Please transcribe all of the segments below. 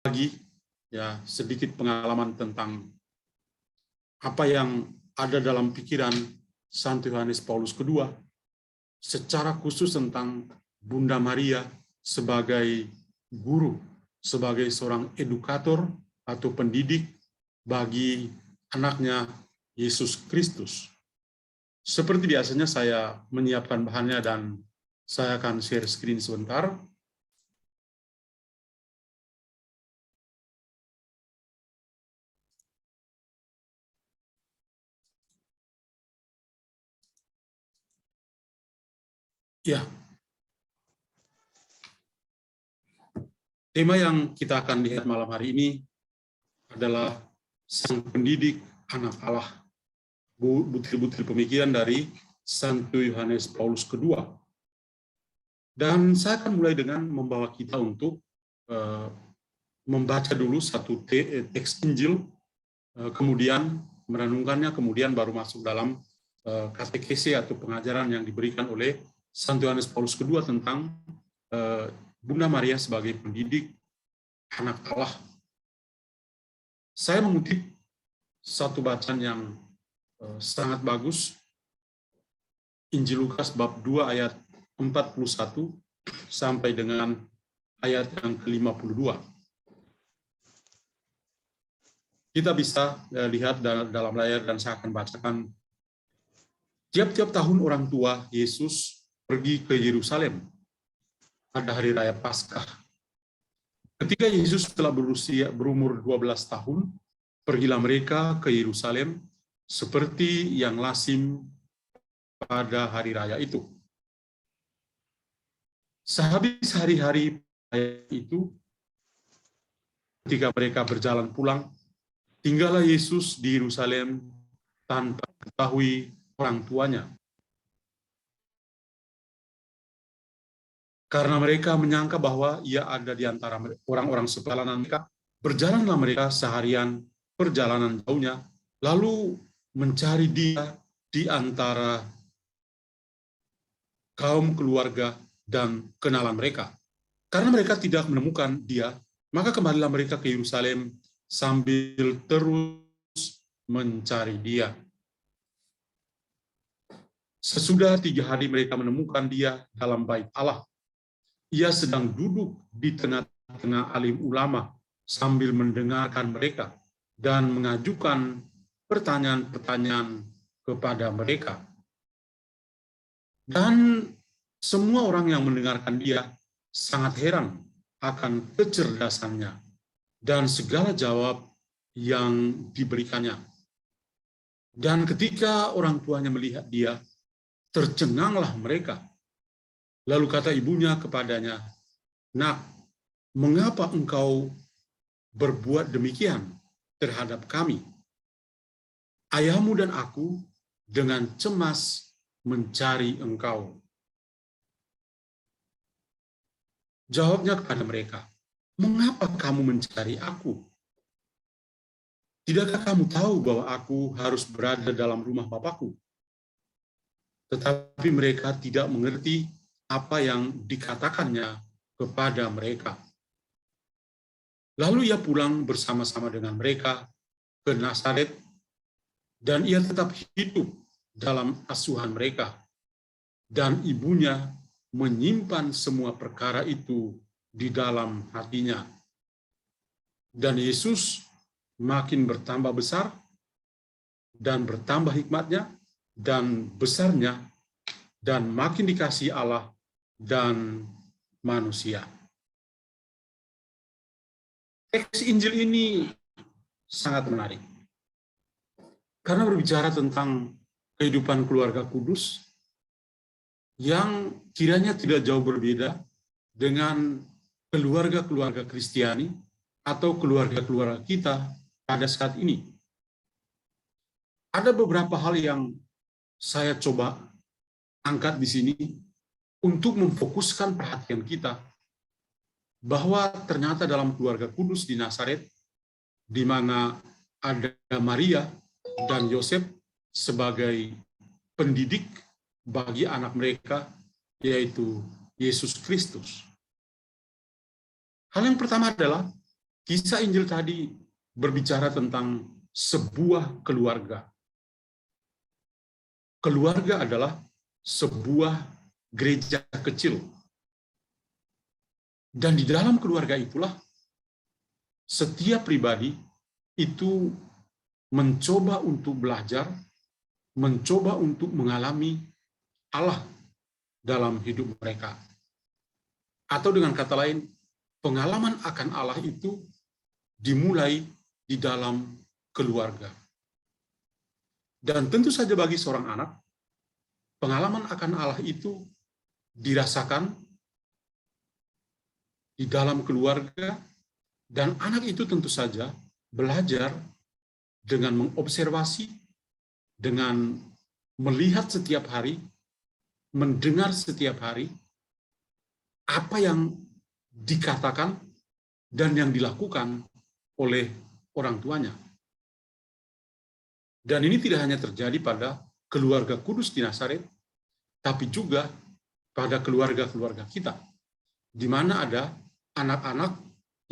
Lagi ya sedikit pengalaman tentang apa yang ada dalam pikiran Santo Yohanes Paulus II secara khusus tentang Bunda Maria sebagai guru, sebagai seorang edukator atau pendidik bagi anaknya Yesus Kristus. Seperti biasanya saya menyiapkan bahannya dan saya akan share screen sebentar. Ya, tema yang kita akan lihat malam hari ini adalah sang pendidik anak Allah, butir-butir pemikiran dari Santo Yohanes Paulus II. Dan saya akan mulai dengan membawa kita untuk membaca dulu satu teks Injil, kemudian merenungkannya, kemudian baru masuk dalam katekese atau pengajaran yang diberikan oleh Santo Yohanes Paulus II tentang Bunda Maria sebagai pendidik anak Allah. Saya mengutip satu bacaan yang sangat bagus, Injil Lukas bab 2 ayat 41 sampai dengan ayat yang ke-52. Kita bisa lihat dalam layar dan saya akan bacakan. Tiap-tiap tahun orang tua Yesus pergi ke Yerusalem pada hari raya Paskah. Ketika Yesus telah berumur 12 tahun, pergilah mereka ke Yerusalem seperti yang lazim pada hari raya itu. Sehabis hari-hari itu, ketika mereka berjalan pulang, tinggallah Yesus di Yerusalem tanpa diketahui orang tuanya. Karena mereka menyangka bahwa ia ada di antara orang-orang seperjalanan mereka, berjalanlah mereka seharian perjalanan jauhnya, lalu mencari dia di antara kaum keluarga dan kenalan mereka. Karena mereka tidak menemukan dia, maka kembalilah mereka ke Yerusalem sambil terus mencari dia. Sesudah 3 hari mereka menemukan dia dalam bait Allah. Ia sedang duduk di tengah-tengah alim ulama sambil mendengarkan mereka dan mengajukan pertanyaan-pertanyaan kepada mereka. Dan semua orang yang mendengarkan dia sangat heran akan kecerdasannya dan segala jawab yang diberikannya. Dan ketika orang tuanya melihat dia, tercenganglah mereka. Lalu kata ibunya kepadanya, "Nak, mengapa engkau berbuat demikian terhadap kami? Ayahmu dan aku dengan cemas mencari engkau." Jawabnya kepada mereka, "Mengapa kamu mencari aku? Tidakkah kamu tahu bahwa aku harus berada dalam rumah Bapakku?" Tetapi mereka tidak mengerti apa yang dikatakannya kepada mereka. Lalu ia pulang bersama-sama dengan mereka ke Nazaret, dan ia tetap hidup dalam asuhan mereka. Dan ibunya menyimpan semua perkara itu di dalam hatinya. Dan Yesus makin bertambah besar dan bertambah hikmatnya dan besarnya, dan makin dikasihi Allah dan manusia. Teks Injil ini sangat menarik karena berbicara tentang kehidupan keluarga kudus yang kiranya tidak jauh berbeda dengan keluarga-keluarga Kristiani atau keluarga-keluarga kita pada saat ini. Ada beberapa hal yang saya coba angkat di sini untuk memfokuskan perhatian kita bahwa ternyata dalam keluarga kudus di Nazaret, di mana ada Maria dan Yosef sebagai pendidik bagi anak mereka, yaitu Yesus Kristus. Hal yang pertama adalah Kisah Injil tadi berbicara tentang sebuah keluarga. Keluarga adalah sebuah gereja kecil. Dan di dalam keluarga itulah setiap pribadi itu mencoba untuk belajar, mencoba untuk mengalami Allah dalam hidup mereka. Atau dengan kata lain, pengalaman akan Allah itu dimulai di dalam keluarga. Dan tentu saja bagi seorang anak, pengalaman akan Allah itu dirasakan di dalam keluarga, dan anak itu tentu saja belajar dengan mengobservasi, dengan melihat setiap hari, mendengar setiap hari, apa yang dikatakan dan yang dilakukan oleh orang tuanya. Dan ini tidak hanya terjadi pada keluarga kudus di Nazaret, tapi juga pada keluarga-keluarga kita, di mana ada anak-anak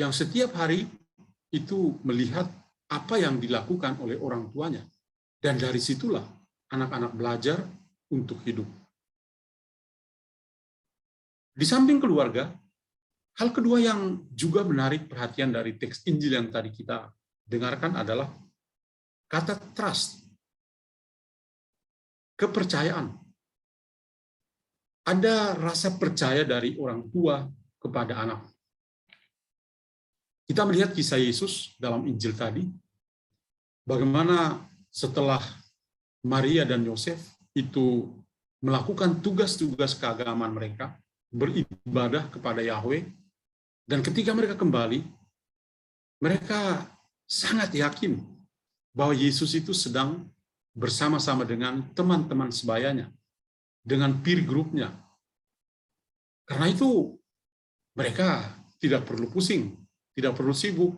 yang setiap hari itu melihat apa yang dilakukan oleh orang tuanya. Dan dari situlah anak-anak belajar untuk hidup. Di samping keluarga, hal kedua yang juga menarik perhatian dari teks Injil yang tadi kita dengarkan adalah kata trust, kepercayaan. Ada rasa percaya dari orang tua kepada anak. Kita melihat kisah Yesus dalam Injil tadi, bagaimana setelah Maria dan Yosef itu melakukan tugas-tugas keagamaan mereka, beribadah kepada Yahweh, dan ketika mereka kembali, mereka sangat yakin bahwa Yesus itu sedang bersama-sama dengan teman-teman sebayanya, dengan peer group-nya. Karena itu mereka tidak perlu pusing, tidak perlu sibuk,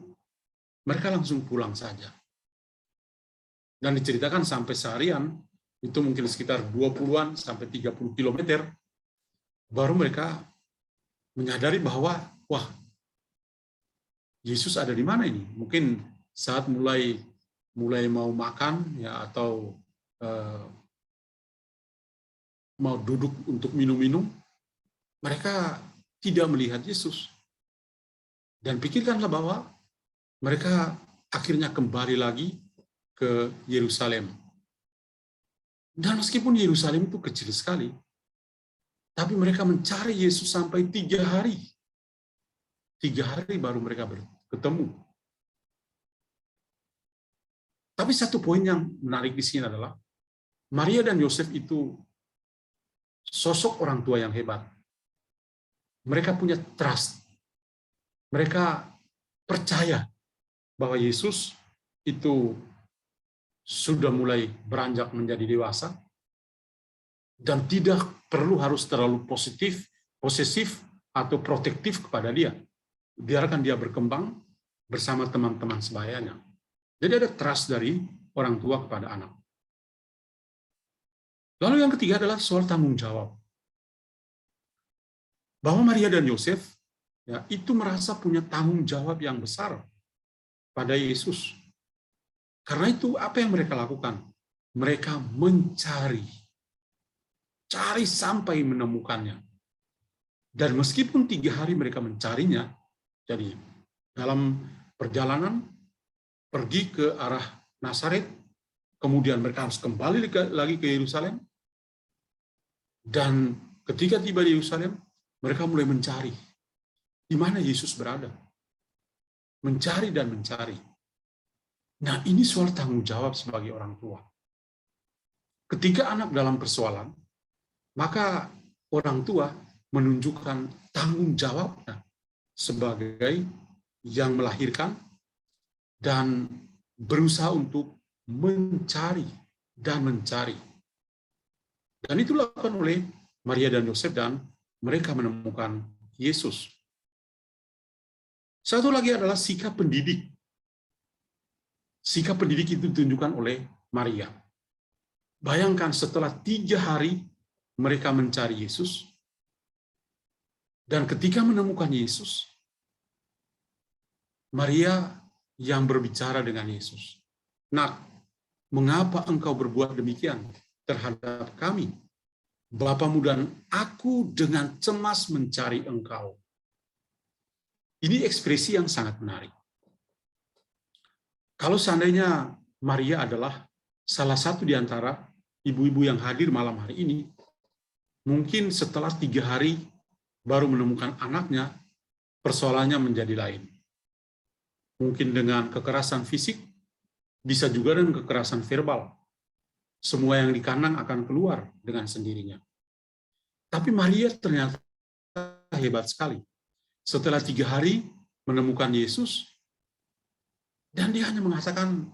mereka langsung pulang saja. Dan diceritakan sampai seharian, itu mungkin sekitar 20-an sampai 30 kilometer, baru mereka menyadari bahwa, wah, Yesus ada di mana ini? Mungkin saat mulai mau makan, ya, atau mau duduk untuk minum-minum, mereka tidak melihat Yesus. Dan pikirkanlah bahwa mereka akhirnya kembali lagi ke Yerusalem. Dan meskipun Yerusalem itu kecil sekali, tapi mereka mencari Yesus sampai 3 hari. 3 hari baru mereka ketemu. Tapi satu poin yang menarik di sini adalah, Maria dan Yosef itu sosok orang tua yang hebat. Mereka punya trust. Mereka percaya bahwa Yesus itu sudah mulai beranjak menjadi dewasa, dan tidak perlu harus terlalu posesif atau protektif kepada dia. Biarkan dia berkembang bersama teman-teman sebayanya. Jadi ada trust dari orang tua kepada anak. Lalu yang ketiga adalah soal tanggung jawab. Bahwa Maria dan Yosef ya, itu merasa punya tanggung jawab yang besar pada Yesus. Karena itu apa yang mereka lakukan? Mereka mencari. Cari sampai menemukannya. Dan meskipun 3 hari mereka mencarinya, jadi dalam perjalanan pergi ke arah Nazaret, kemudian mereka harus kembali lagi ke Yerusalem, dan ketika tiba di Yerusalem, mereka mulai mencari di mana Yesus berada. Mencari dan mencari. Nah, ini soal tanggung jawab sebagai orang tua. Ketika anak dalam persoalan, maka orang tua menunjukkan tanggung jawabnya sebagai yang melahirkan dan berusaha untuk mencari dan mencari. Dan itu dilakukan oleh Maria dan Yosef, dan mereka menemukan Yesus. Satu lagi adalah sikap pendidik. Sikap pendidik itu ditunjukkan oleh Maria. Bayangkan setelah 3 hari mereka mencari Yesus, dan ketika menemukan Yesus, Maria yang berbicara dengan Yesus. Nak, mengapa engkau berbuat demikian terhadap kami? Bapamu dan aku dengan cemas mencari engkau. Ini ekspresi yang sangat menarik. Kalau seandainya Maria adalah salah satu di antara ibu-ibu yang hadir malam hari ini, mungkin setelah 3 hari baru menemukan anaknya, persoalannya menjadi lain. Mungkin dengan kekerasan fisik, bisa juga dengan kekerasan verbal. Semua yang di kandang akan keluar dengan sendirinya. Tapi Maria ternyata hebat sekali. Setelah 3 hari menemukan Yesus, dan dia hanya mengatakan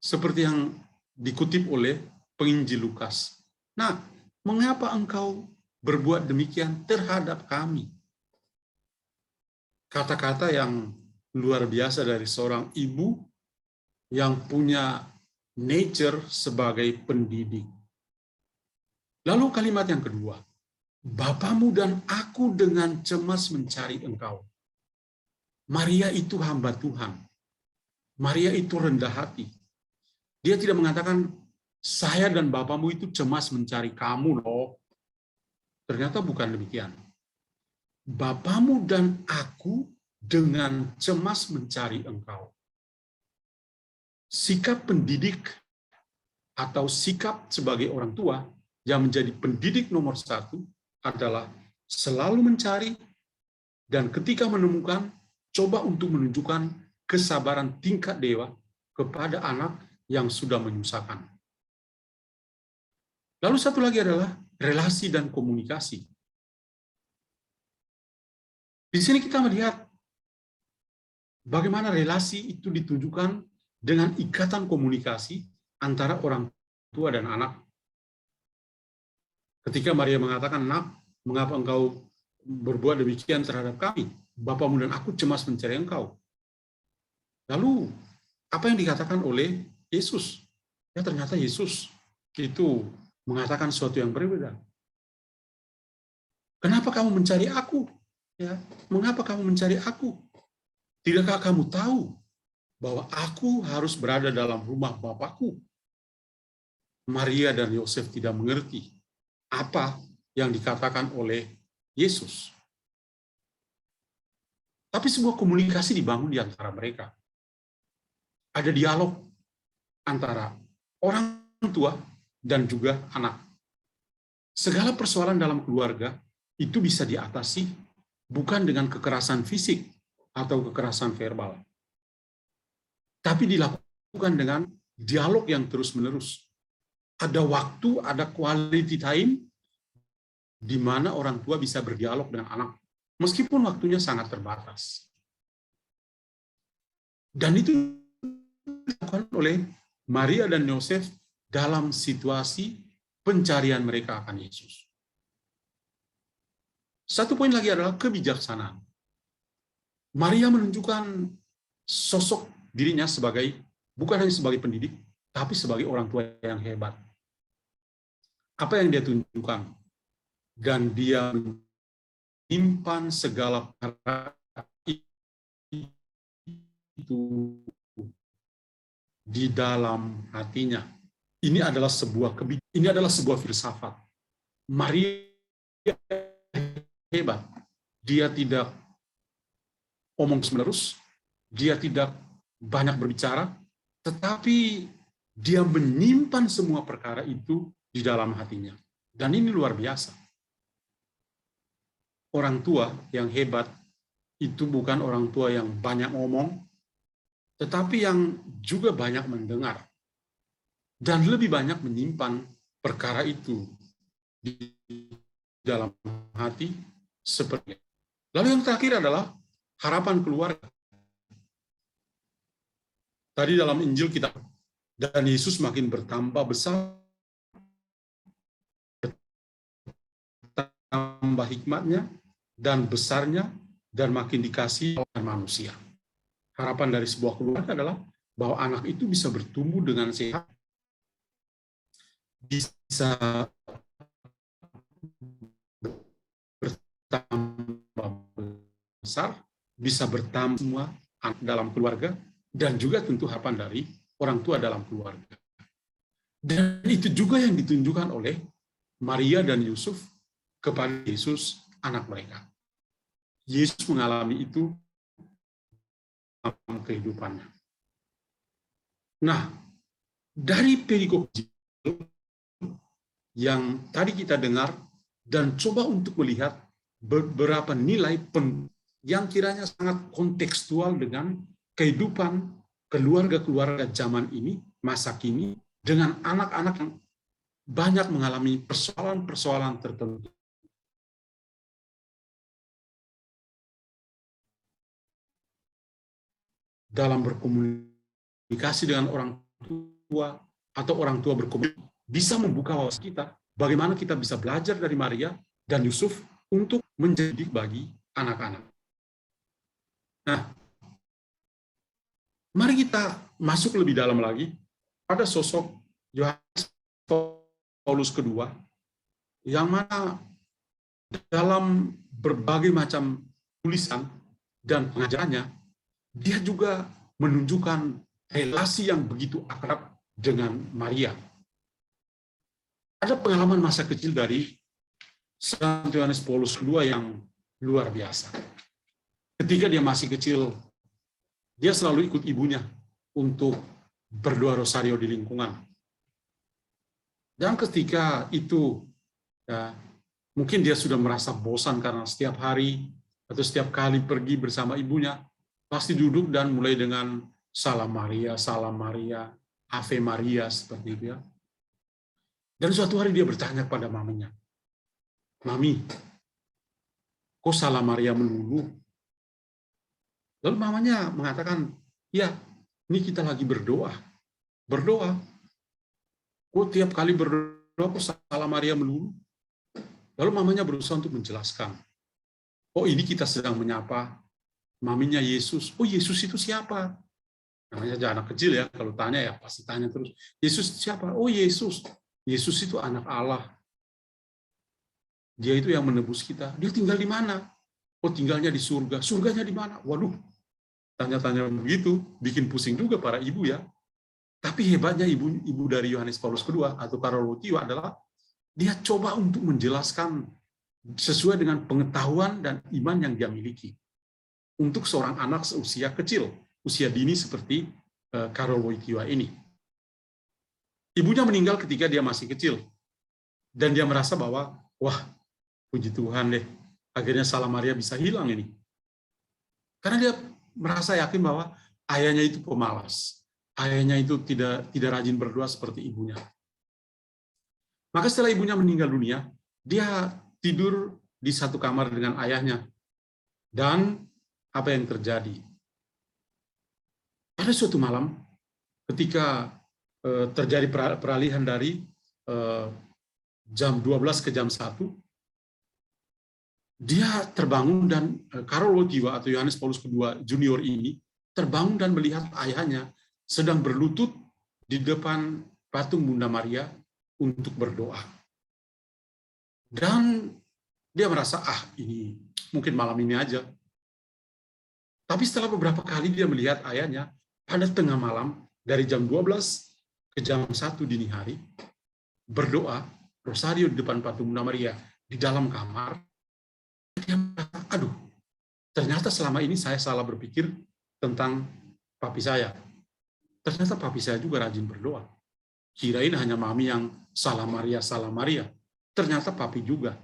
seperti yang dikutip oleh penginjil Lukas. Nah, mengapa engkau berbuat demikian terhadap kami? Kata-kata yang luar biasa dari seorang ibu yang punya nature sebagai pendidik. Lalu kalimat yang kedua, Bapamu dan aku dengan cemas mencari engkau. Maria itu hamba Tuhan. Maria itu rendah hati. Dia tidak mengatakan, saya dan Bapamu itu cemas mencari kamu loh. Ternyata bukan demikian. Bapamu dan aku dengan cemas mencari engkau. Sikap pendidik atau sikap sebagai orang tua yang menjadi pendidik nomor 1 adalah selalu mencari dan ketika menemukan, coba untuk menunjukkan kesabaran tingkat dewa kepada anak yang sudah menyusahkan. Lalu satu lagi adalah relasi dan komunikasi. Di sini kita melihat bagaimana relasi itu ditunjukkan dengan ikatan komunikasi antara orang tua dan anak. Ketika Maria mengatakan, Nak, mengapa engkau berbuat demikian terhadap kami? Bapamu dan aku cemas mencari engkau. Lalu, apa yang dikatakan oleh Yesus? Ya, ternyata Yesus itu mengatakan sesuatu yang berbeda. Kenapa kamu mencari aku? Ya, mengapa kamu mencari aku? Tidakkah kamu tahu bahwa aku harus berada dalam rumah Bapakku? Maria dan Yosef tidak mengerti apa yang dikatakan oleh Yesus. Tapi sebuah komunikasi dibangun di antara mereka. Ada dialog antara orang tua dan juga anak. Segala persoalan dalam keluarga itu bisa diatasi bukan dengan kekerasan fisik atau kekerasan verbal, tapi dilakukan dengan dialog yang terus-menerus. Ada waktu, ada quality time di mana orang tua bisa berdialog dengan anak, meskipun waktunya sangat terbatas. Dan itu dilakukan oleh Maria dan Yosef dalam situasi pencarian mereka akan Yesus. Satu poin lagi adalah kebijaksanaan. Maria menunjukkan sosok dirinya sebagai, bukan hanya sebagai pendidik, tapi sebagai orang tua yang hebat. Apa yang dia tunjukkan? Dan dia menyimpan segala perkara itu di dalam hatinya. Ini adalah sebuah filsafat. Maria hebat. Dia tidak omong menerus, dia tidak banyak berbicara, tetapi dia menyimpan semua perkara itu di dalam hatinya. Dan ini luar biasa. Orang tua yang hebat itu bukan orang tua yang banyak ngomong, tetapi yang juga banyak mendengar. Dan lebih banyak menyimpan perkara itu di dalam hati seperti. Lalu yang terakhir adalah harapan keluarga. Tadi dalam Injil kita, dan Yesus makin bertambah besar, bertambah hikmatnya dan besarnya, dan makin dikasihi oleh manusia. Harapan dari sebuah keluarga adalah bahwa anak itu bisa bertumbuh dengan sehat, bisa bertambah besar, bisa bertambah semua dalam keluarga, dan juga tentu harapan dari orang tua dalam keluarga. Dan itu juga yang ditunjukkan oleh Maria dan Yusuf kepada Yesus, anak mereka. Yesus mengalami itu dalam kehidupannya. Nah, dari perikop yang tadi kita dengar, dan coba untuk melihat beberapa nilai yang kiranya sangat kontekstual dengan kehidupan keluarga-keluarga zaman ini, masa kini, dengan anak-anak yang banyak mengalami persoalan-persoalan tertentu. Dalam berkomunikasi dengan orang tua, atau orang tua berkomunikasi, bisa membuka wawasan kita, bagaimana kita bisa belajar dari Maria dan Yusuf untuk menjadi bagi anak-anak. Nah, mari kita masuk lebih dalam lagi pada sosok Yohanes Paulus II, yang mana dalam berbagai macam tulisan dan pengajarannya, dia juga menunjukkan relasi yang begitu akrab dengan Maria. Ada pengalaman masa kecil dari Santo Yohanes Paulus II yang luar biasa. Ketika dia masih kecil, dia selalu ikut ibunya untuk berdoa rosario di lingkungan. Dan ketika itu, ya, mungkin dia sudah merasa bosan karena setiap hari atau setiap kali pergi bersama ibunya, pasti duduk dan mulai dengan Salam Maria, Ave Maria, seperti itu ya. Dan suatu hari dia bertanya pada maminya, "Mami, kok Salam Maria melulu?" Lalu mamanya mengatakan, "Ya, ini kita lagi berdoa. Kok tiap kali berdoa kok Salam Maria melulu?" Lalu mamanya berusaha untuk menjelaskan, "Oh, ini kita sedang menyapa maminya Yesus." "Oh, Yesus itu siapa?" Namanya aja anak kecil ya, kalau tanya ya pasti tanya terus, "Yesus siapa?" "Oh, Yesus. Yesus itu anak Allah. Dia itu yang menebus kita. Dia tinggal di mana?" "Oh, tinggalnya di surga." "Surganya di mana?" Waduh, tanya-tanya begitu, bikin pusing juga para ibu ya. Tapi hebatnya ibu dari Yohanes Paulus II atau Karol Wojtyła adalah dia coba untuk menjelaskan sesuai dengan pengetahuan dan iman yang dia miliki. Untuk seorang anak seusia kecil, usia dini seperti Karol Wojtyła ini. Ibunya meninggal ketika dia masih kecil. Dan dia merasa bahwa, wah, puji Tuhan deh, akhirnya Salam Maria bisa hilang ini. Karena dia merasa yakin bahwa ayahnya itu pemalas. Ayahnya itu tidak rajin berdoa seperti ibunya. Maka setelah ibunya meninggal dunia, dia tidur di satu kamar dengan ayahnya. Dan apa yang terjadi? Pada suatu malam, ketika terjadi peralihan dari jam 12 ke jam 1, dia terbangun dan Karol Wojtyła atau Yohanes Paulus II Junior ini terbangun dan melihat ayahnya sedang berlutut di depan patung Bunda Maria untuk berdoa. Dan dia merasa, ini mungkin malam ini aja. Tapi setelah beberapa kali dia melihat ayahnya pada tengah malam dari jam 12 ke jam 1 dini hari, berdoa, rosario di depan patung Bunda Maria, di dalam kamar, dia merasa, aduh, ternyata selama ini saya salah berpikir tentang papi saya. Ternyata papi saya juga rajin berdoa. Kirain hanya mami yang Salam Maria, Salam Maria. Ternyata papi juga.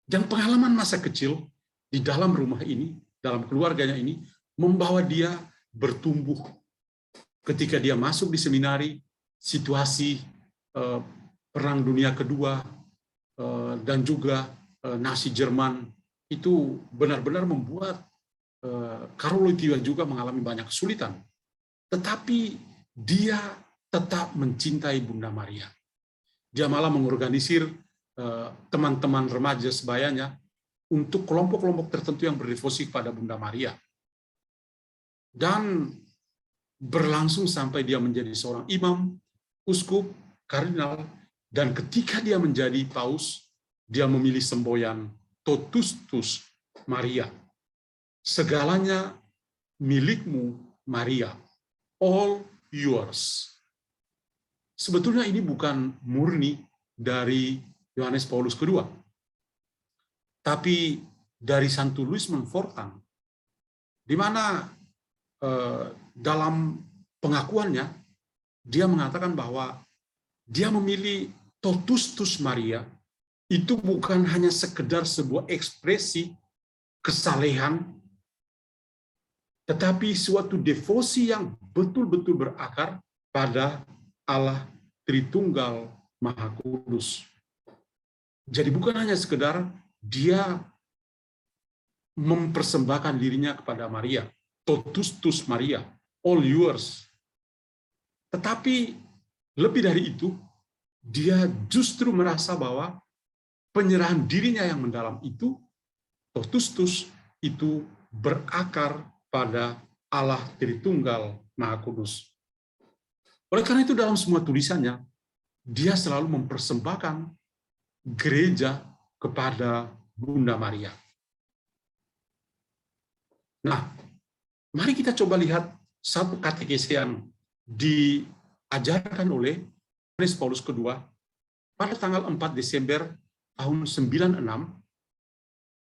Dan pengalaman masa kecil di dalam rumah ini, dalam keluarganya ini, membawa dia bertumbuh. Ketika dia masuk di seminari, situasi Perang Dunia Kedua, dan juga Nazi Jerman, itu benar-benar membuat Karol Wojtyła juga mengalami banyak kesulitan. Tetapi dia tetap mencintai Bunda Maria. Dia malah mengorganisir teman-teman remaja sebayanya untuk kelompok-kelompok tertentu yang berdevosi pada Bunda Maria. Dan berlangsung sampai dia menjadi seorang imam, uskup, kardinal, dan ketika dia menjadi paus, dia memilih semboyan Totus Maria. Segalanya milikmu Maria, all yours. Sebetulnya ini bukan murni dari Yohanes Paulus kedua, tapi dari Santo Louis Montfort, di mana dalam pengakuannya dia mengatakan bahwa dia memilih totus tus Maria itu bukan hanya sekedar sebuah ekspresi kesalehan, tetapi suatu devosi yang betul-betul berakar pada Allah Tritunggal Maha Kudus. Jadi bukan hanya sekedar dia mempersembahkan dirinya kepada Maria, totus tus Maria, all yours. Tetapi lebih dari itu, dia justru merasa bahwa penyerahan dirinya yang mendalam itu, totus tus, itu berakar pada Allah Tritunggal Maha Kudus. Oleh karena itu dalam semua tulisannya, dia selalu mempersembahkan gereja kepada Bunda Maria. Nah, mari kita coba lihat satu katekesi yang diajarkan oleh Yohanes Paulus kedua pada tanggal 4 Desember tahun 96,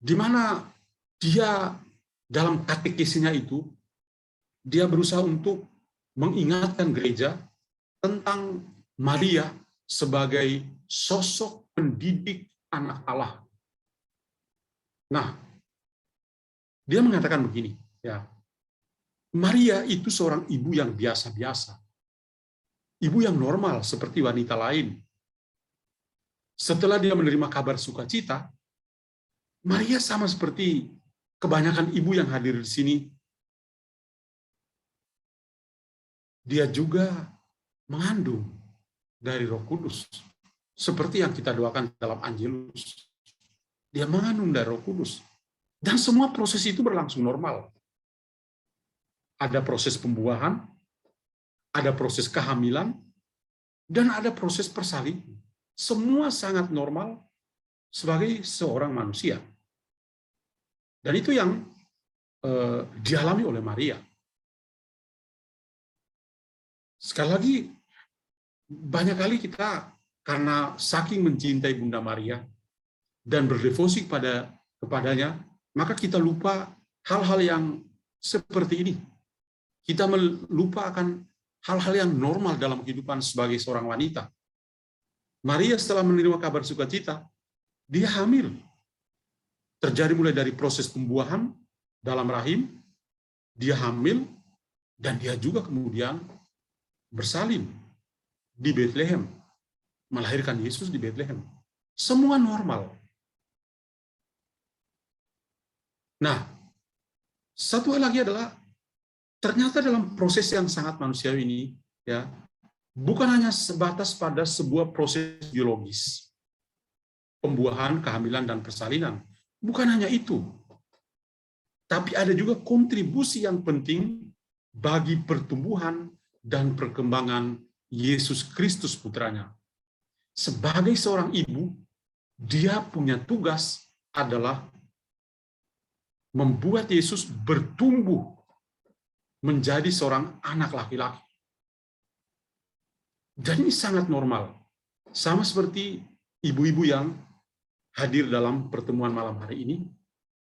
di mana dia dalam katekesinya itu, dia berusaha untuk mengingatkan gereja tentang Maria sebagai sosok pendidik anak Allah. Nah, dia mengatakan begini, ya, Maria itu seorang ibu yang biasa-biasa, ibu yang normal seperti wanita lain. Setelah dia menerima kabar sukacita, Maria sama seperti kebanyakan ibu yang hadir di sini. Dia juga mengandung dari Roh Kudus, seperti yang kita doakan dalam Angelus. Dia mengandung dari Roh Kudus. Dan semua proses itu berlangsung normal. Ada proses pembuahan, ada proses kehamilan, dan ada proses persalinan. Semua sangat normal sebagai seorang manusia. Dan itu yang dialami oleh Maria. Sekali lagi, banyak kali kita karena saking mencintai Bunda Maria dan berdevosi kepadanya, maka kita lupa hal-hal yang seperti ini. Kita lupa akan hal-hal yang normal dalam kehidupan sebagai seorang wanita. Maria setelah menerima kabar sukacita, dia hamil. Terjadi mulai dari proses pembuahan dalam rahim, dia hamil, dan dia juga kemudian bersalin di Bethlehem, melahirkan Yesus di Bethlehem. Semua normal. Nah, satu hal lagi adalah ternyata dalam proses yang sangat manusiawi ini, ya, bukan hanya sebatas pada sebuah proses biologis, pembuahan, kehamilan, dan persalinan. Bukan hanya itu, tapi ada juga kontribusi yang penting bagi pertumbuhan dan perkembangan Yesus Kristus putranya. Sebagai seorang ibu, dia punya tugas adalah membuat Yesus bertumbuh menjadi seorang anak laki-laki. Dan ini sangat normal. Sama seperti ibu-ibu yang hadir dalam pertemuan malam hari ini.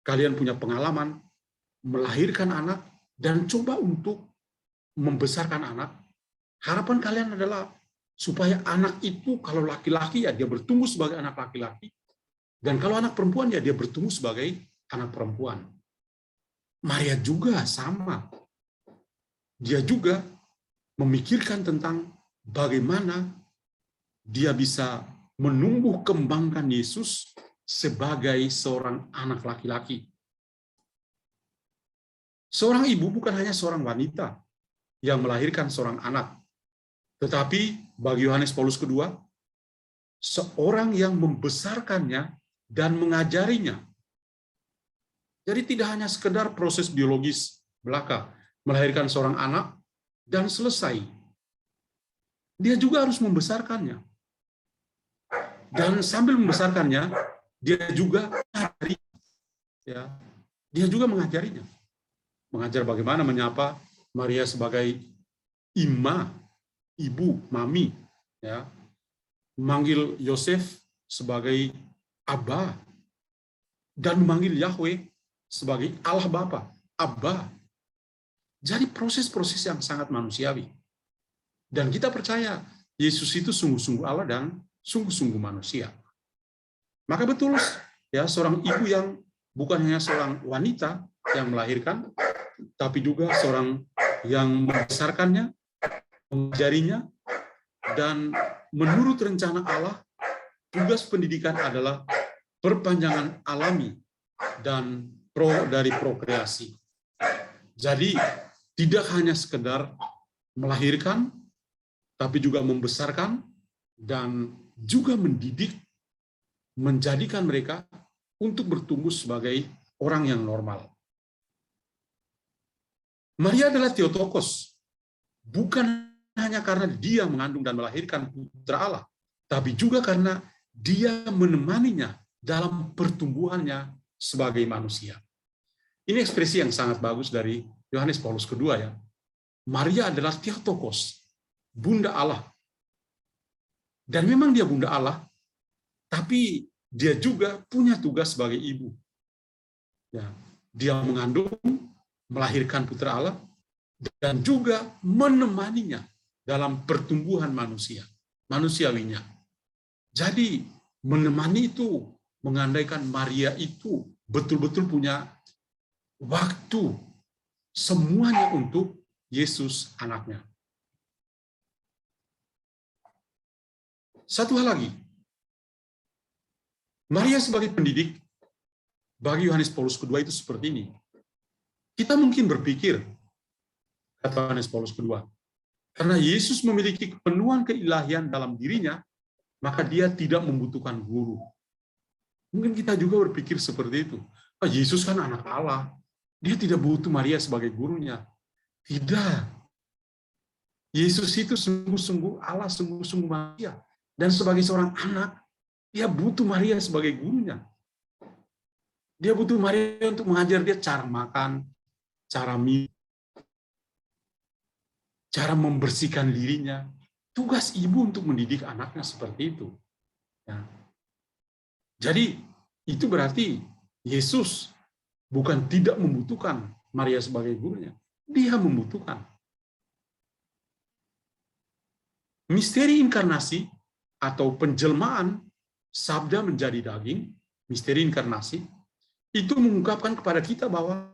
Kalian punya pengalaman melahirkan anak dan coba untuk membesarkan anak. Harapan kalian adalah supaya anak itu kalau laki-laki ya dia bertumbuh sebagai anak laki-laki. Dan kalau anak perempuan ya dia bertumbuh sebagai anak perempuan. Maria juga sama. Dia juga memikirkan tentang bagaimana dia bisa menumbuh kembangkan Yesus sebagai seorang anak laki-laki. Seorang ibu bukan hanya seorang wanita yang melahirkan seorang anak, tetapi bagi Yohanes Paulus kedua, seorang yang membesarkannya dan mengajarinya. Jadi tidak hanya sekedar proses biologis belaka, melahirkan seorang anak dan selesai. Dia juga harus membesarkannya. Dan sambil membesarkannya, dia juga mengajarinya. mengajar bagaimana menyapa Maria sebagai Imma, ibu, mami, ya. Memanggil Yosef sebagai Abba, dan memanggil Yahweh sebagai Allah Bapa, Abba. Jadi proses-proses yang sangat manusiawi. Dan kita percaya Yesus itu sungguh-sungguh Allah dan sungguh-sungguh manusia. Maka betul ya, seorang ibu yang bukan hanya seorang wanita yang melahirkan, tapi juga seorang yang membesarkannya, mengajarinya, dan menurut rencana Allah, tugas pendidikan adalah perpanjangan alami dan dari prokreasi. Jadi tidak hanya sekedar melahirkan, tapi juga membesarkan dan juga mendidik, menjadikan mereka untuk bertumbuh sebagai orang yang normal. Maria adalah Theotokos, bukan hanya karena dia mengandung dan melahirkan putra Allah, tapi juga karena dia menemaninya dalam pertumbuhannya sebagai manusia. Ini ekspresi yang sangat bagus dari Yohanes Paulus II ya. Maria adalah Theotokos, Bunda Allah. Dan memang dia Bunda Allah, tapi dia juga punya tugas sebagai ibu. Ya, dia mengandung, melahirkan putra Allah, dan juga menemaninya dalam pertumbuhan manusiawinya. Jadi menemani itu mengandaikan Maria itu betul-betul punya waktu semuanya untuk Yesus anaknya. Satu hal lagi, Maria sebagai pendidik bagi Yohanes Paulus II itu seperti ini. Kita mungkin berpikir, kata Yohanes Paulus II, karena Yesus memiliki kepenuhan keilahian dalam dirinya, maka dia tidak membutuhkan guru. Mungkin kita juga berpikir seperti itu. Oh, Yesus kan anak Allah, dia tidak butuh Maria sebagai gurunya. Tidak. Yesus itu sungguh-sungguh Allah, sungguh-sungguh manusia. Dan sebagai seorang anak, dia butuh Maria sebagai gurunya. Dia butuh Maria untuk mengajar dia cara makan, cara minum, cara membersihkan dirinya. Tugas ibu untuk mendidik anaknya seperti itu. Ya. Jadi, itu berarti Yesus bukan tidak membutuhkan Maria sebagai gurunya. Dia membutuhkan. Misteri inkarnasi atau penjelmaan sabda menjadi daging, misteri inkarnasi, itu mengungkapkan kepada kita bahwa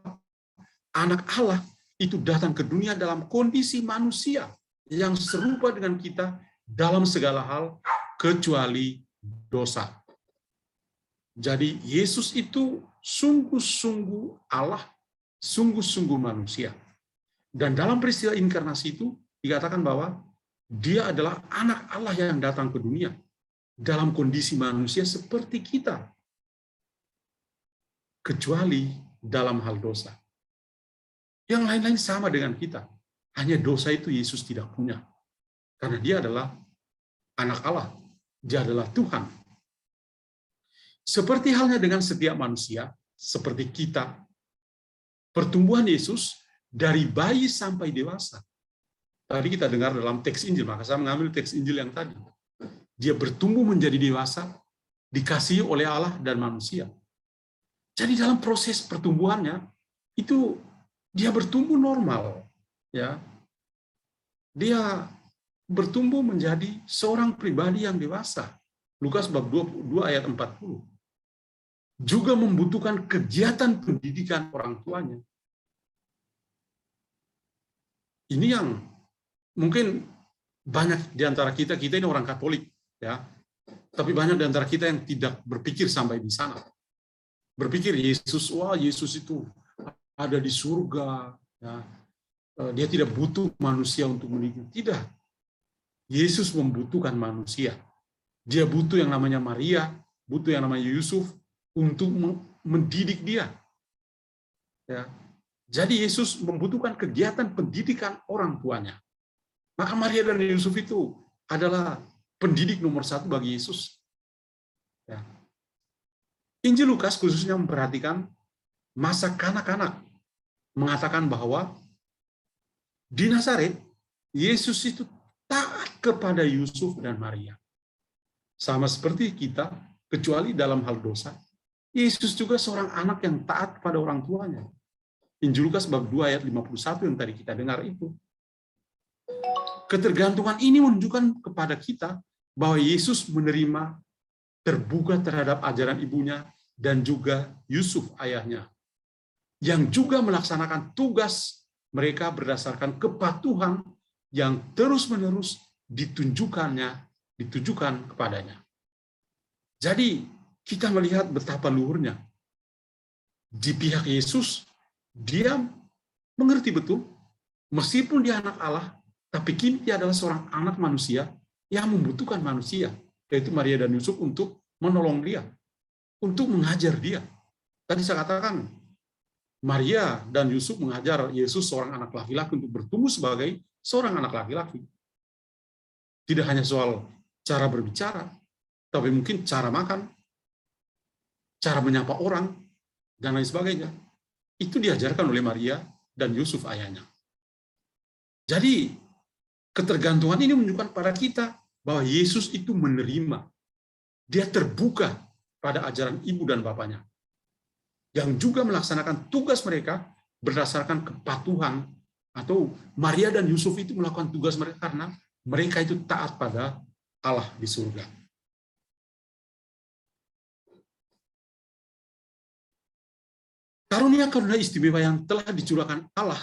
anak Allah itu datang ke dunia dalam kondisi manusia yang serupa dengan kita dalam segala hal kecuali dosa. Jadi Yesus itu sungguh-sungguh Allah, sungguh-sungguh manusia. Dan dalam peristiwa inkarnasi itu dikatakan bahwa dia adalah anak Allah yang datang ke dunia dalam kondisi manusia seperti kita, kecuali dalam hal dosa. Yang lain-lain sama dengan kita. Hanya dosa itu Yesus tidak punya. Karena dia adalah anak Allah. Dia adalah Tuhan. Seperti halnya dengan setiap manusia, seperti kita, pertumbuhan Yesus dari bayi sampai dewasa. Tadi kita dengar dalam teks Injil, maka saya mengambil teks Injil yang tadi. Dia bertumbuh menjadi dewasa, dikasihi oleh Allah dan manusia. Jadi dalam proses pertumbuhannya, itu dia bertumbuh normal. Ya, dia bertumbuh menjadi seorang pribadi yang dewasa. Lukas bab 22 ayat 40. Juga membutuhkan kegiatan pendidikan orang tuanya. Ini yang mungkin banyak di antara kita ini orang Katolik, ya. Tapi banyak di antara kita yang tidak berpikir sampai di sana. Berpikir Yesus, wah Yesus itu ada di surga, ya. Dia tidak butuh manusia untuk mendidik. Tidak. Yesus membutuhkan manusia. Dia butuh yang namanya Maria, butuh yang namanya Yusuf untuk mendidik dia. Ya. Jadi Yesus membutuhkan kegiatan pendidikan orang tuanya. Maka Maria dan Yusuf itu adalah pendidik nomor satu bagi Yesus. Ya. Injil Lukas khususnya memperhatikan masa kanak-kanak mengatakan bahwa di Nazaret, Yesus itu taat kepada Yusuf dan Maria. Sama seperti kita, kecuali dalam hal dosa, Yesus juga seorang anak yang taat kepada orang tuanya. Injil Lukas bab 2 ayat 51 yang tadi kita dengar itu. Ketergantungan ini menunjukkan kepada kita bahwa Yesus menerima terbuka terhadap ajaran ibunya dan juga Yusuf ayahnya, yang juga melaksanakan tugas mereka berdasarkan kepatuhan yang terus-menerus ditujukan kepadanya. Jadi kita melihat betapa luhurnya. Di pihak Yesus, dia mengerti betul, meskipun dia anak Allah, tapi kini dia adalah seorang anak manusia yang membutuhkan manusia, yaitu Maria dan Yusuf, untuk menolong dia, untuk mengajar dia. Tadi saya katakan, Maria dan Yusuf mengajar Yesus seorang anak laki-laki untuk bertumbuh sebagai seorang anak laki-laki. Tidak hanya soal cara berbicara, tapi mungkin cara makan, cara menyapa orang, dan lain sebagainya. Itu diajarkan oleh Maria dan Yusuf ayahnya. Jadi, ketergantungan ini menunjukkan pada kita bahwa Yesus itu menerima. Dia terbuka pada ajaran ibu dan bapaknya, yang juga melaksanakan tugas mereka berdasarkan kepatuhan, atau Maria dan Yusuf itu melakukan tugas mereka karena mereka itu taat pada Allah di surga. Karunia-karunia istimewa yang telah dicurahkan Allah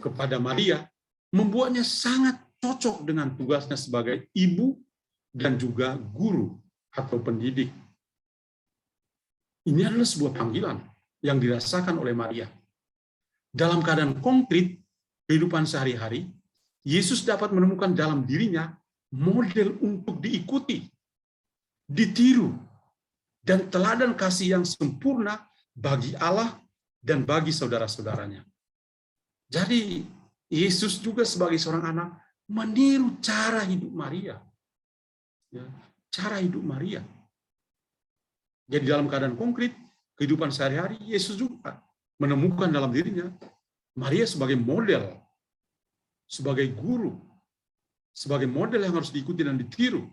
kepada Maria membuatnya sangat cocok dengan tugasnya sebagai ibu dan juga guru atau pendidik. Ini adalah sebuah panggilan yang dirasakan oleh Maria. Dalam keadaan konkret kehidupan sehari-hari, Yesus dapat menemukan dalam dirinya model untuk diikuti, ditiru, dan teladan kasih yang sempurna bagi Allah dan bagi saudara-saudaranya. Jadi, Yesus juga sebagai seorang anak meniru cara hidup Maria. Ya, cara hidup Maria. Jadi dalam keadaan konkret, kehidupan sehari-hari, Yesus juga menemukan dalam dirinya Maria sebagai model, sebagai guru, sebagai model yang harus diikuti dan ditiru,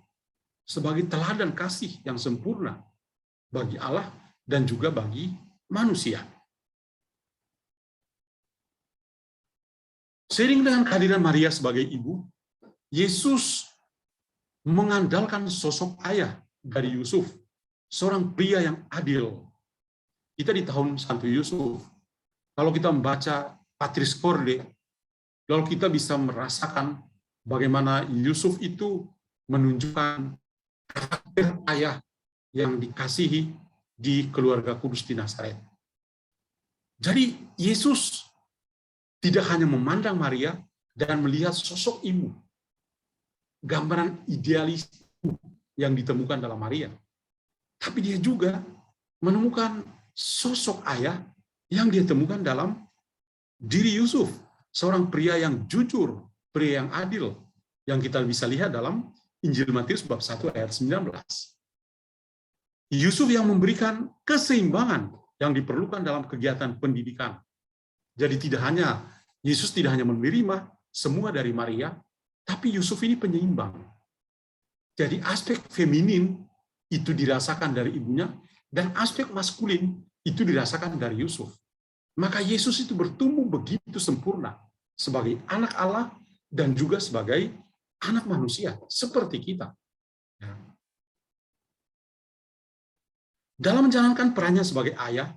sebagai teladan kasih yang sempurna bagi Allah dan juga bagi manusia. Seiring dengan kehadiran Maria sebagai ibu, Yesus mengandalkan sosok ayah dari Yusuf, seorang pria yang adil. Kita di tahun Santo Yusuf, kalau kita membaca Patris Corde, lalu kita bisa merasakan bagaimana Yusuf itu menunjukkan karakter ayah yang dikasihi di keluarga kudus di Nazaret. Jadi Yesus tidak hanya memandang Maria dan melihat sosok ibu, gambaran idealis yang ditemukan dalam Maria, tapi dia juga menemukan sosok ayah yang dia temukan dalam diri Yusuf, seorang pria yang jujur, pria yang adil, yang kita bisa lihat dalam Injil Matius bab 1 ayat 19. Yusuf yang memberikan keseimbangan yang diperlukan dalam kegiatan pendidikan. Jadi Yesus tidak hanya menerima semua dari Maria, tapi Yusuf ini penyeimbang. Jadi aspek feminin itu dirasakan dari ibunya, dan aspek maskulin itu dirasakan dari Yusuf. Maka Yesus itu bertumbuh begitu sempurna sebagai anak Allah dan juga sebagai anak manusia, seperti kita. Dalam menjalankan perannya sebagai ayah,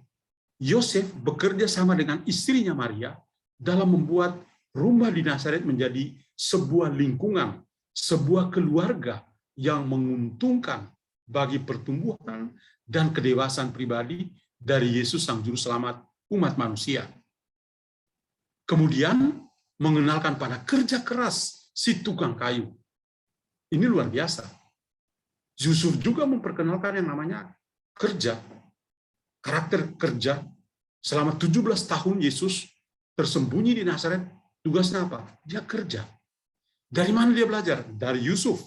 Yosef bekerja sama dengan istrinya Maria dalam membuat rumah di Nazaret menjadi sebuah lingkungan, sebuah keluarga yang menguntungkan bagi pertumbuhan dan kedewasaan pribadi dari Yesus Sang Juru Selamat umat manusia. Kemudian mengenalkan pada kerja keras si tukang kayu. Ini luar biasa. Yusuf juga memperkenalkan yang namanya kerja, karakter kerja. Selama 17 tahun Yesus tersembunyi di Nazaret, tugasnya apa? Dia kerja. Dari mana dia belajar? Dari Yusuf,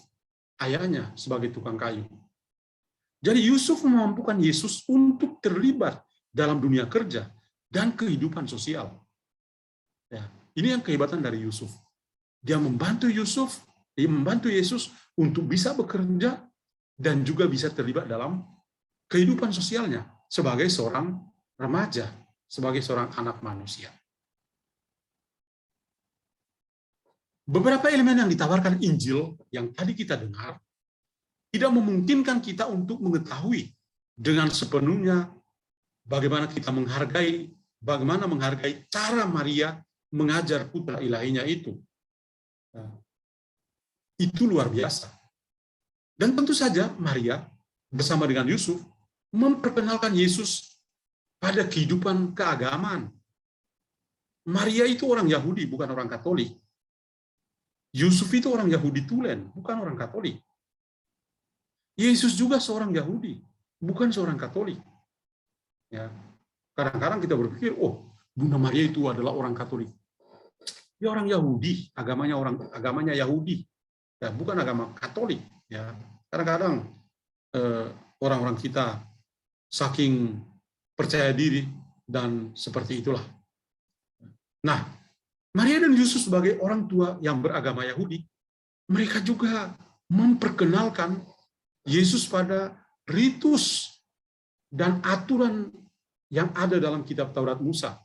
ayahnya sebagai tukang kayu. Jadi Yusuf memampukan Yesus untuk terlibat dalam dunia kerja dan kehidupan sosial. Ya, ini yang kehebatan dari Yusuf. Dia membantu Yesus untuk bisa bekerja dan juga bisa terlibat dalam kehidupan sosialnya sebagai seorang remaja, sebagai seorang anak manusia. Beberapa elemen yang ditawarkan Injil yang tadi kita dengar tidak memungkinkan kita untuk mengetahui dengan sepenuhnya bagaimana menghargai cara Maria mengajar putra ilahinya itu. Itu luar biasa. Dan tentu saja Maria bersama dengan Yusuf memperkenalkan Yesus pada kehidupan keagamaan. Maria itu orang Yahudi, bukan orang Katolik. Yusuf itu orang Yahudi tulen, bukan orang Katolik. Yesus juga seorang Yahudi, bukan seorang Katolik. Ya, kadang-kadang kita berpikir, oh, Bunda Maria itu adalah orang Katolik. Dia orang Yahudi, agamanya Yahudi, ya, bukan agama Katolik. Ya, kadang-kadang orang-orang kita saking percaya diri dan seperti itulah. Nah, Maria dan Yusuf sebagai orang tua yang beragama Yahudi, mereka juga memperkenalkan Yesus pada ritus dan aturan yang ada dalam kitab Taurat Musa.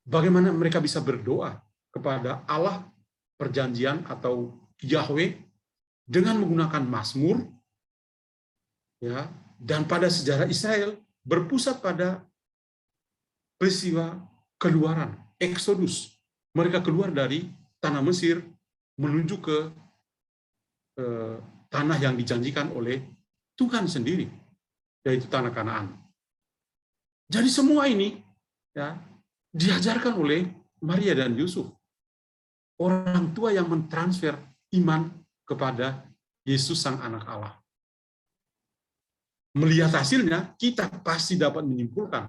Bagaimana mereka bisa berdoa kepada Allah perjanjian atau Yahweh dengan menggunakan mazmur, ya, dan pada sejarah Israel berpusat pada peristiwa keluaran, Exodus. Mereka keluar dari tanah Mesir menuju ke tanah yang dijanjikan oleh Tuhan sendiri, yaitu tanah Kanaan. Jadi semua ini ya diajarkan oleh Maria dan Yusuf, orang tua yang mentransfer iman kepada Yesus sang anak Allah. Melihat hasilnya, kita pasti dapat menyimpulkan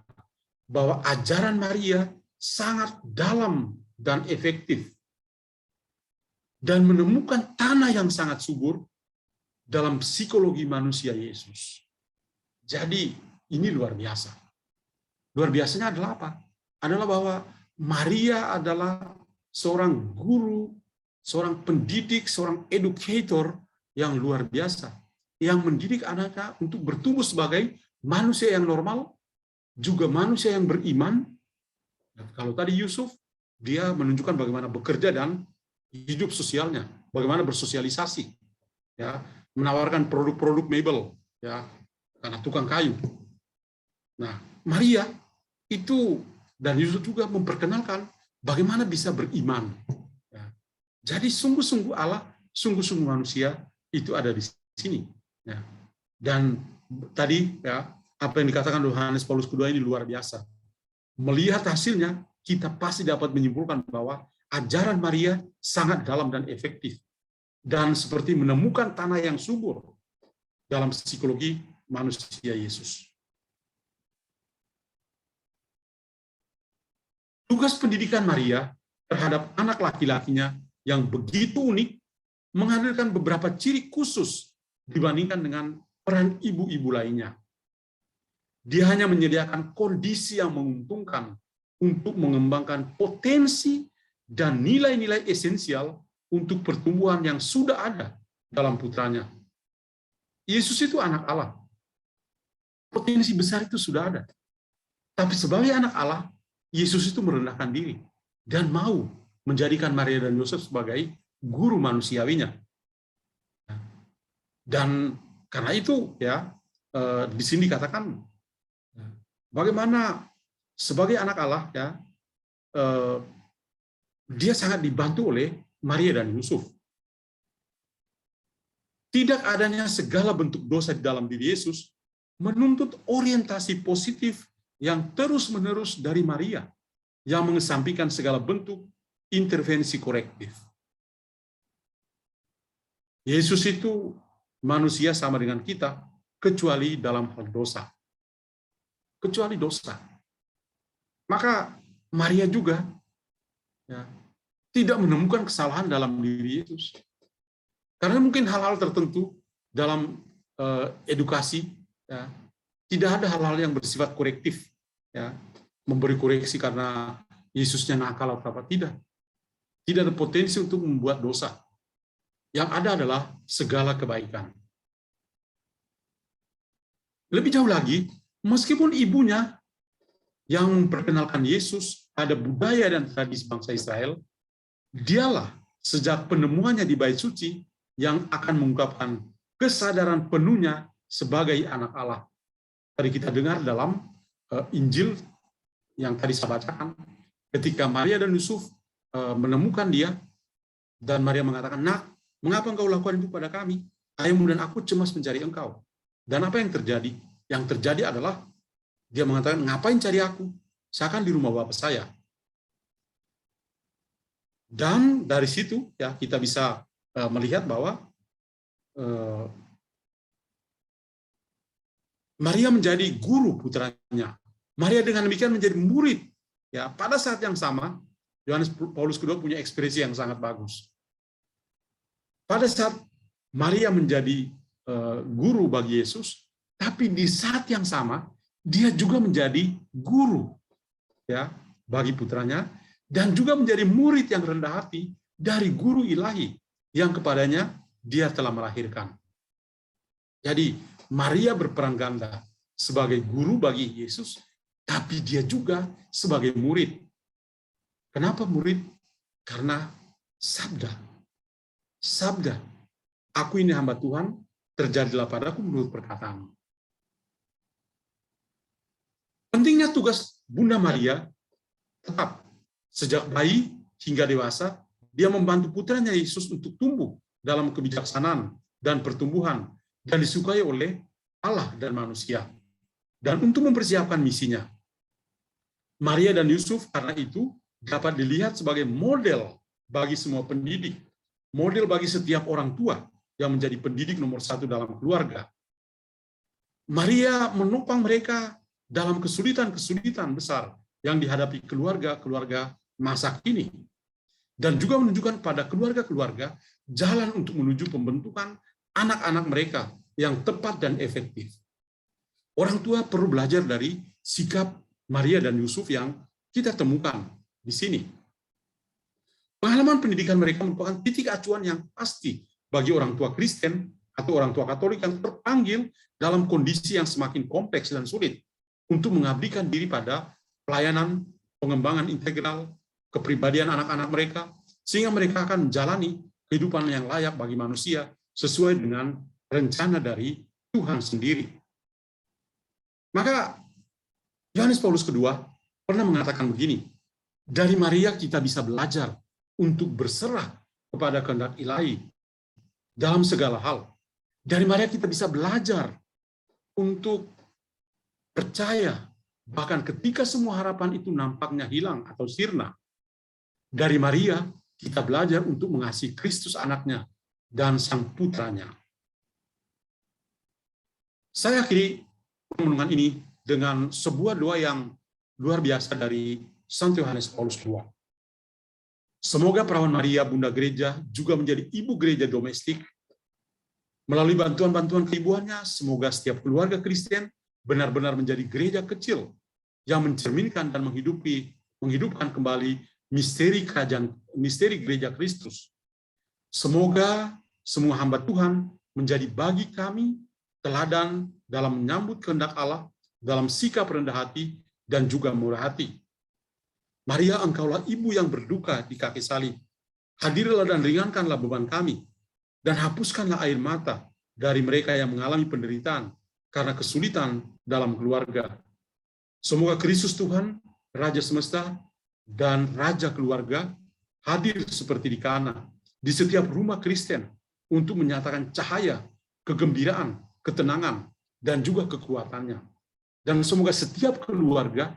bahwa ajaran Maria sangat dalam dan efektif, dan menemukan tanah yang sangat subur dalam psikologi manusia Yesus. Jadi ini luar biasa. Luar biasanya adalah apa? Adalah bahwa Maria adalah seorang guru, seorang pendidik, seorang educator yang luar biasa, yang mendidik anaknya untuk bertumbuh sebagai manusia yang normal, juga manusia yang beriman. Dan kalau tadi Yusuf, dia menunjukkan bagaimana bekerja dan hidup sosialnya, bagaimana bersosialisasi, ya, menawarkan produk-produk mebel, ya, karena tukang kayu. Nah, Maria itu dan Yusuf juga memperkenalkan bagaimana bisa beriman. Ya. Jadi sungguh-sungguh Allah, sungguh-sungguh manusia itu ada di sini. Ya. Dan tadi ya apa yang dikatakan Yohanes Paulus II ini luar biasa. Melihat hasilnya, kita pasti dapat menyimpulkan bahwa ajaran Maria sangat dalam dan efektif, dan seperti menemukan tanah yang subur dalam psikologi manusia Yesus. Tugas pendidikan Maria terhadap anak laki-lakinya yang begitu unik menghadirkan beberapa ciri khusus dibandingkan dengan peran ibu-ibu lainnya. Dia hanya menyediakan kondisi yang menguntungkan untuk mengembangkan potensi dan nilai-nilai esensial untuk pertumbuhan yang sudah ada dalam putranya. Yesus itu anak Allah. Potensi besar itu sudah ada. Tapi sebagai anak Allah, Yesus itu merendahkan diri dan mau menjadikan Maria dan Yosef sebagai guru manusiawinya. Dan karena itu ya di sini dikatakan bagaimana sebagai anak Allah ya dia sangat dibantu oleh Maria dan Yusuf. Tidak adanya segala bentuk dosa di dalam diri Yesus menuntut orientasi positif yang terus-menerus dari Maria yang mengesampingkan segala bentuk intervensi korektif. Yesus itu manusia sama dengan kita kecuali dalam hal dosa. Kecuali dosa. Maka Maria juga ya, tidak menemukan kesalahan dalam diri Yesus. Karena mungkin hal-hal tertentu dalam edukasi ya, tidak ada hal-hal yang bersifat korektif. Ya. memberi koreksi karena Yesusnya nakal atau apa. Tidak. Tidak ada potensi untuk membuat dosa. Yang ada adalah segala kebaikan. Lebih jauh lagi, meskipun ibunya yang memperkenalkan Yesus pada budaya dan tradisi bangsa Israel, dialah sejak penemuannya di Bait Suci yang akan mengungkapkan kesadaran penuhnya sebagai anak Allah. Tadi kita dengar dalam Injil yang tadi saya bacakan, ketika Maria dan Yusuf menemukan dia, dan Maria mengatakan, "Nak, mengapa engkau lakukan itu pada kami? Ayahmu dan aku cemas mencari engkau." Dan apa yang terjadi? Yang terjadi adalah dia mengatakan, "Ngapain cari aku? Saya kan di rumah bapak saya." Dan dari situ ya kita bisa melihat bahwa Maria menjadi guru putranya. Maria dengan demikian menjadi murid. Ya, pada saat yang sama, Yohanes Paulus II punya ekspresi yang sangat bagus. Pada saat Maria menjadi guru bagi Yesus, tapi di saat yang sama dia juga menjadi guru ya bagi putranya, dan juga menjadi murid yang rendah hati dari guru ilahi yang kepadanya dia telah melahirkan. Jadi Maria berperan ganda sebagai guru bagi Yesus, tapi dia juga sebagai murid. Kenapa murid? Karena sabda, "Aku ini hamba Tuhan, terjadilah padaku menurut perkataan." Pentingnya tugas Bunda Maria tetap sejak bayi hingga dewasa, dia membantu putranya Yesus untuk tumbuh dalam kebijaksanaan dan pertumbuhan dan disukai oleh Allah dan manusia. Dan untuk mempersiapkan misinya, Maria dan Yusuf karena itu dapat dilihat sebagai model bagi semua pendidik, model bagi setiap orang tua yang menjadi pendidik nomor 1 dalam keluarga. Maria menopang mereka dalam kesulitan-kesulitan besar yang dihadapi keluarga-keluarga masa kini, dan juga menunjukkan pada keluarga-keluarga jalan untuk menuju pembentukan anak-anak mereka yang tepat dan efektif. Orang tua perlu belajar dari sikap Maria dan Yusuf yang kita temukan di sini. Pengalaman pendidikan mereka merupakan titik acuan yang pasti bagi orang tua Kristen atau orang tua Katolik yang terpanggil dalam kondisi yang semakin kompleks dan sulit untuk mengabdikan diri pada pelayanan, pengembangan integral, kepribadian anak-anak mereka, sehingga mereka akan menjalani kehidupan yang layak bagi manusia sesuai dengan rencana dari Tuhan sendiri. Maka Yohanes Paulus II pernah mengatakan begini, dari Maria kita bisa belajar untuk berserah kepada kehendak ilahi dalam segala hal. Dari Maria kita bisa belajar untuk percaya, bahkan ketika semua harapan itu nampaknya hilang atau sirna. Dari Maria kita belajar untuk mengasihi Kristus anaknya dan sang putranya. Saya akhiri renungan ini dengan sebuah doa yang luar biasa dari Santo Yohanes Paulus II. Semoga Perawan Maria, Bunda Gereja, juga menjadi ibu gereja domestik. Melalui bantuan-bantuan keibuannya, semoga setiap keluarga Kristen benar-benar menjadi gereja kecil yang mencerminkan dan menghidupkan kembali misteri gereja Kristus. Semoga semua hamba Tuhan menjadi bagi kami teladan dalam menyambut kehendak Allah, dalam sikap rendah hati dan juga murah hati. Maria, engkaulah ibu yang berduka di kaki salib. Hadirlah dan ringankanlah beban kami, dan hapuskanlah air mata dari mereka yang mengalami penderitaan karena kesulitan dalam keluarga. Semoga Kristus Tuhan, Raja Semesta, dan Raja Keluarga hadir seperti di Kana, di setiap rumah Kristen, untuk menyatakan cahaya, kegembiraan, ketenangan, dan juga kekuatannya. Dan semoga setiap keluarga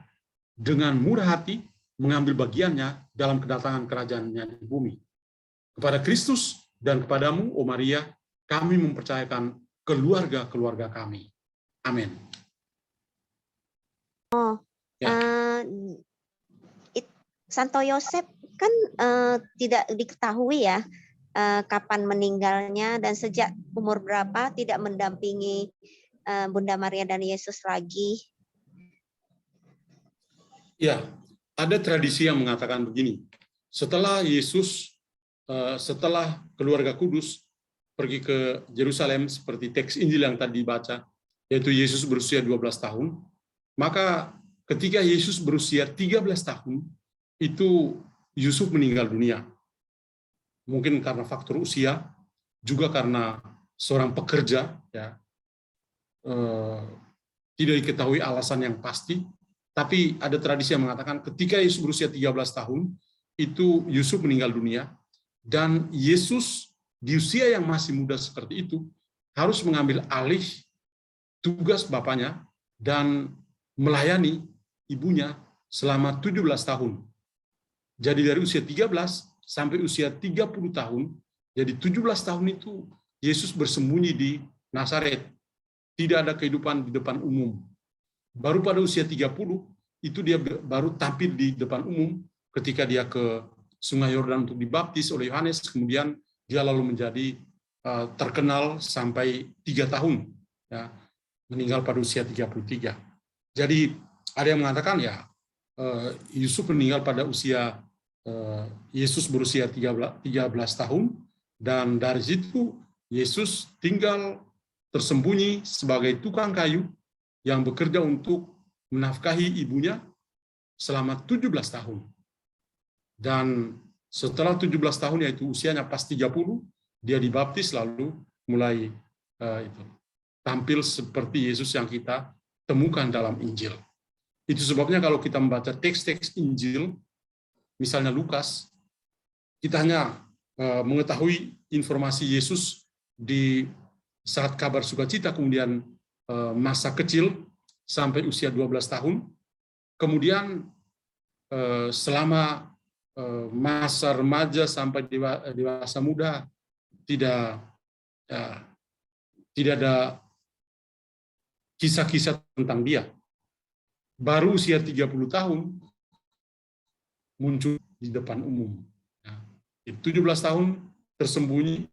dengan murah hati mengambil bagiannya dalam kedatangan kerajaannya di bumi. Kepada Kristus dan kepadamu, O Maria, kami mempercayakan keluarga-keluarga kami. Amin. Santo Yosef kan tidak diketahui ya kapan meninggalnya dan sejak umur berapa tidak mendampingi Bunda Maria dan Yesus lagi. Ya, ada tradisi yang mengatakan begini. Setelah keluarga kudus pergi ke Yerusalem seperti teks Injil yang tadi dibaca, yaitu Yesus berusia 12 tahun, maka ketika Yesus berusia 13 tahun, itu Yusuf meninggal dunia. Mungkin karena faktor usia, juga karena seorang pekerja, ya, tidak diketahui alasan yang pasti, tapi ada tradisi yang mengatakan ketika Yesus berusia 13 tahun, itu Yusuf meninggal dunia, dan Yesus di usia yang masih muda seperti itu, harus mengambil alih tugas bapaknya dan melayani ibunya selama 17 tahun. Jadi dari usia 13 sampai usia 30 tahun, jadi 17 tahun itu Yesus bersembunyi di Nazaret. Tidak ada kehidupan di depan umum. Baru pada usia 30, itu dia baru tampil di depan umum ketika dia ke Sungai Yordan untuk dibaptis oleh Yohanes, kemudian dia lalu menjadi terkenal sampai 3 tahun. Ya, meninggal pada usia 33. Jadi ada yang mengatakan ya Yusuf meninggal pada usia Yesus berusia 13 tahun, dan dari situ Yesus tinggal tersembunyi sebagai tukang kayu yang bekerja untuk menafkahi ibunya selama 17 tahun. Dan setelah 17 tahun, yaitu usianya pas 30, dia dibaptis lalu mulai tampil seperti Yesus yang kita temukan dalam Injil. Itu sebabnya kalau kita membaca teks-teks Injil, misalnya Lukas, kita hanya mengetahui informasi Yesus di saat kabar sukacita, kemudian masa kecil sampai usia 12 tahun, kemudian selama masa remaja sampai dewasa muda tidak ada kisah-kisah tentang dia. Baru usia 30 tahun muncul di depan umum. 17 tahun tersembunyi,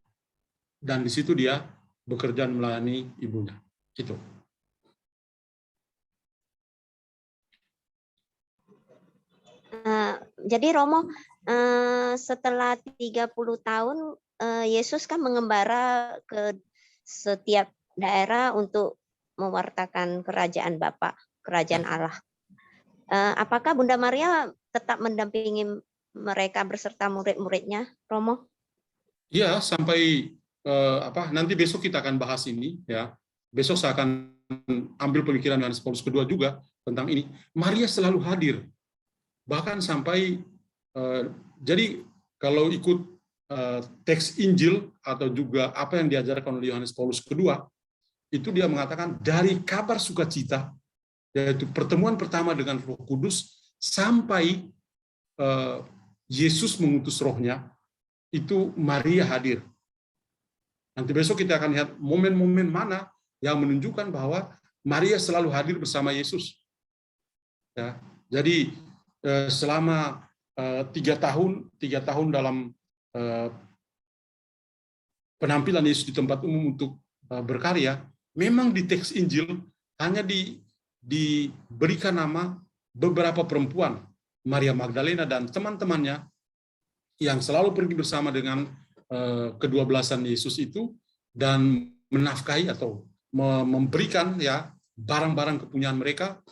dan di situ dia bekerja melayani ibunya. Itu. Jadi Romo, setelah 30 tahun Yesus kan mengembara ke setiap daerah untuk mewartakan kerajaan Bapa, kerajaan Allah. Apakah Bunda Maria tetap mendampingi mereka beserta murid-muridnya, Romo? Iya, sampai nanti besok kita akan bahas ini, ya. Besok saya akan ambil pemikiran Yohanes Paulus kedua juga tentang ini. Maria selalu hadir, bahkan sampai jadi kalau ikut teks Injil atau juga apa yang diajarkan oleh Yohanes Paulus kedua, itu dia mengatakan dari kabar sukacita, yaitu pertemuan pertama dengan Roh Kudus, sampai Yesus mengutus rohnya, itu Maria hadir. Nanti besok kita akan lihat momen-momen mana yang menunjukkan bahwa Maria selalu hadir bersama Yesus. Ya, jadi selama 3 tahun dalam penampilan Yesus di tempat umum untuk berkarya, memang di teks Injil hanya diberikan nama beberapa perempuan, Maria Magdalena dan teman-temannya, yang selalu pergi bersama dengan kedua-belasan Yesus itu dan menafkahi atau memberikan ya barang-barang kepunyaan mereka,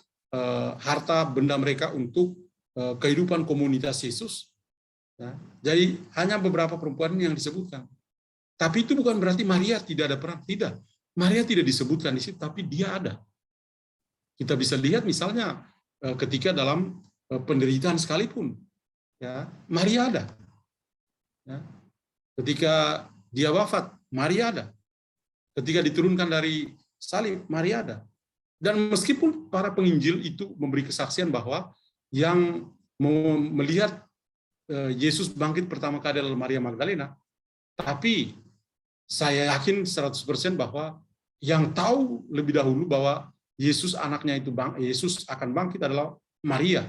harta benda mereka untuk kehidupan komunitas Yesus. Ya. Jadi hanya beberapa perempuan yang disebutkan. Tapi itu bukan berarti Maria tidak ada peran. Tidak. Maria tidak disebutkan di situ, tapi dia ada. Kita bisa lihat misalnya ketika dalam penderitaan sekalipun, ya Maria ada. Ya. Ketika dia wafat, Maria ada. Ketika diturunkan dari salib, Maria ada. Dan meskipun para penginjil itu memberi kesaksian bahwa yang melihat Yesus bangkit pertama kali adalah Maria Magdalena, tapi saya yakin 100% bahwa yang tahu lebih dahulu bahwa Yesus anaknya itu Yesus akan bangkit adalah Maria,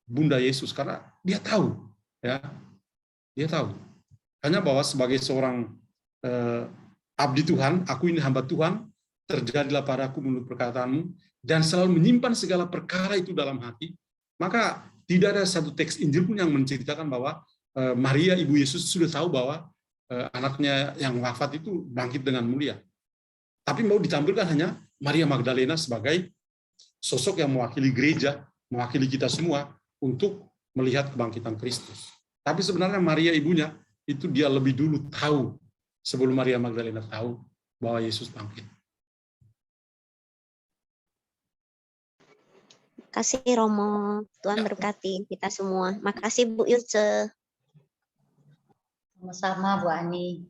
Bunda Yesus, karena dia tahu, ya, dia tahu. Hanya bahwa sebagai seorang abdi Tuhan, aku ini hamba Tuhan, terjadilah padaku menurut perkataanmu, dan selalu menyimpan segala perkara itu dalam hati, Maka tidak ada satu teks Injil pun yang menceritakan bahwa Maria ibu Yesus sudah tahu bahwa anaknya yang wafat itu bangkit dengan mulia. Tapi mau ditampilkan hanya Maria Magdalena sebagai sosok yang mewakili gereja, mewakili kita semua untuk melihat kebangkitan Kristus. Tapi sebenarnya Maria ibunya itu dia lebih dulu tahu sebelum Maria Magdalena tahu bahwa Yesus bangkit. Kasih Romo, Tuhan berkati kita semua. Makasih Bu Yulce. Sama-sama Bu Ani.